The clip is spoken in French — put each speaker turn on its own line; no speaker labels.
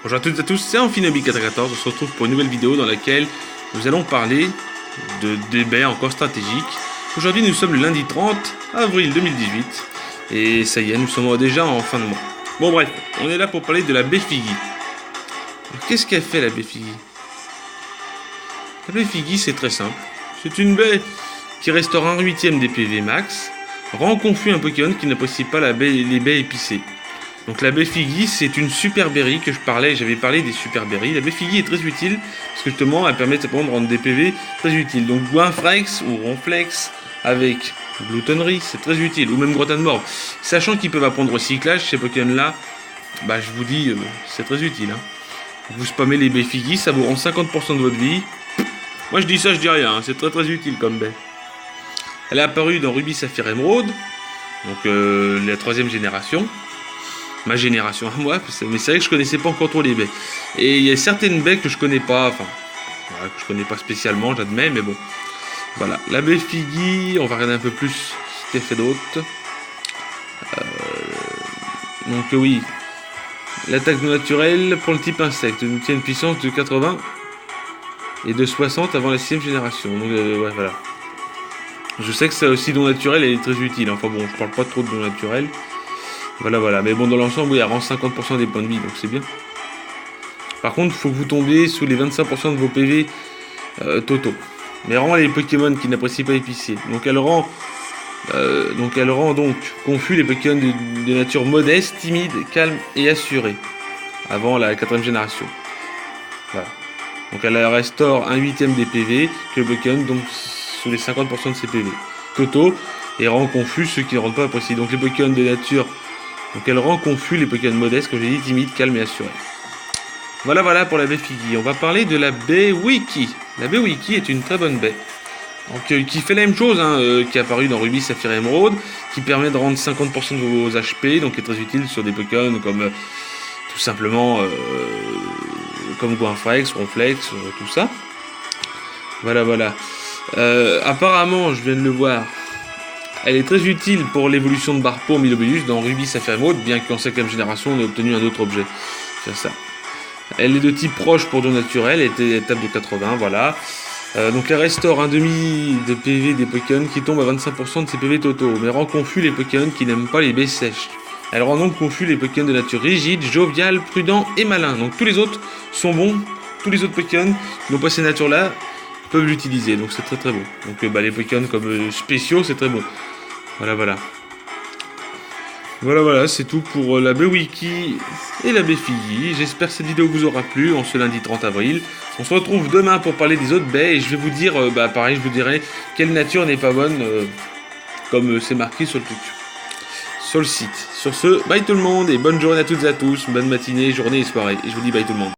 Bonjour à toutes et à tous, c'est Amphinobi94. On se retrouve pour une nouvelle vidéo dans laquelle nous allons parler des baies encore stratégiques. Aujourd'hui, nous sommes le lundi 30 avril 2018 et ça y est, nous sommes déjà en fin de mois. Bon bref, on est là pour parler de la baie Figgy. Qu'est-ce qu'elle fait la baie Figgy? La baie Figgy, c'est très simple. C'est une baie qui restaure 1/8 des PV max, rend confus un Pokémon qui n'apprécie pas les baies épicées. Donc la baie Figgy, c'est une super berry que j'avais parlé des super berries. La baie Figgy est très utile parce que justement elle permet de rendre des PV très utiles. Donc Goinfrex ou Ronflex avec Gloutonnerie, c'est très utile. Ou même Grotte de Mort. Sachant qu'ils peuvent apprendre recyclage, ces Pokémon là, je vous dis, c'est très utile. Vous spammez les baies Figgy, ça vous rend 50% de votre vie. Moi je dis ça, je dis rien, c'est très très utile comme baie. Elle est apparue dans Ruby, Saphir, Émeraude, donc la 3e génération. Ma génération à moi, mais c'est vrai que je connaissais pas encore trop les baies. Et il y a certaines baies que je connais pas, que je connais pas spécialement, j'admets, mais bon. Voilà, la baie Figgy, on va regarder un peu plus ce qu'elle fait d'autre. Donc oui, l'attaque naturelle pour le type insecte, nous tient une puissance de 80 et de 60 avant la 6e génération. Donc ouais, voilà. Je sais que ça aussi don naturel est très utile. Enfin bon, je parle pas trop de don naturel. Voilà. Mais bon, dans l'ensemble, oui, elle rend 50% des points de vie, donc c'est bien. Par contre, il faut que vous tombiez sous les 25% de vos PV totaux. Mais rend les Pokémon qui n'apprécient pas épicé. Donc elle rend confus les Pokémon de nature modeste, timide, calme et assurée. Avant la 4e génération. Voilà. Donc elle restaure 1/8 des PV que le Pokémon donc sous les 50% de ses PV totaux. Et rend confus ceux qui ne rendent pas appréciés. Donc les Pokémon de nature... Donc elle rend confus les Pokémon modestes, comme j'ai dit, timides, calmes et assurés. Voilà pour la baie Figgy. On va parler de la baie Wiki. La baie Wiki est une très bonne baie. Donc, qui fait la même chose, qui est apparue dans Ruby, Saphir et Émeraude, qui permet de rendre 50% de vos HP, donc qui est très utile sur des Pokémon comme tout simplement comme Goinfrex, Ronflex, tout ça. Voilà. Apparemment, je viens de le voir. Elle est très utile pour l'évolution de Barpo Milobulus dans Ruby, Saphir et Émeraude, bien qu'en 5e génération on ait obtenu un autre objet. C'est ça. Elle est de type proche pour don naturel, elle était étape de 80, voilà. Donc elle restaure 1/2 de PV des Pokémon qui tombent à 25% de ses PV totaux, mais rend confus les Pokémon qui n'aiment pas les baies sèches. Elle rend donc confus les Pokémon de nature rigide, jovial, prudent et malin. Donc tous les autres sont bons, tous les autres Pokémon qui n'ont pas ces natures-là peuvent l'utiliser, donc c'est très très beau. Donc les Pokémon comme spéciaux, c'est très beau. Voilà, c'est tout pour la baie Wiki et la baie Figgy. J'espère que cette vidéo vous aura plu en ce lundi 30 avril. On se retrouve demain pour parler des autres baies et je vais vous dire, pareil, je vous dirai quelle nature n'est pas bonne, comme c'est marqué sur le site. Sur ce, bye tout le monde et bonne journée à toutes et à tous, bonne matinée, journée et soirée. Et je vous dis bye tout le monde.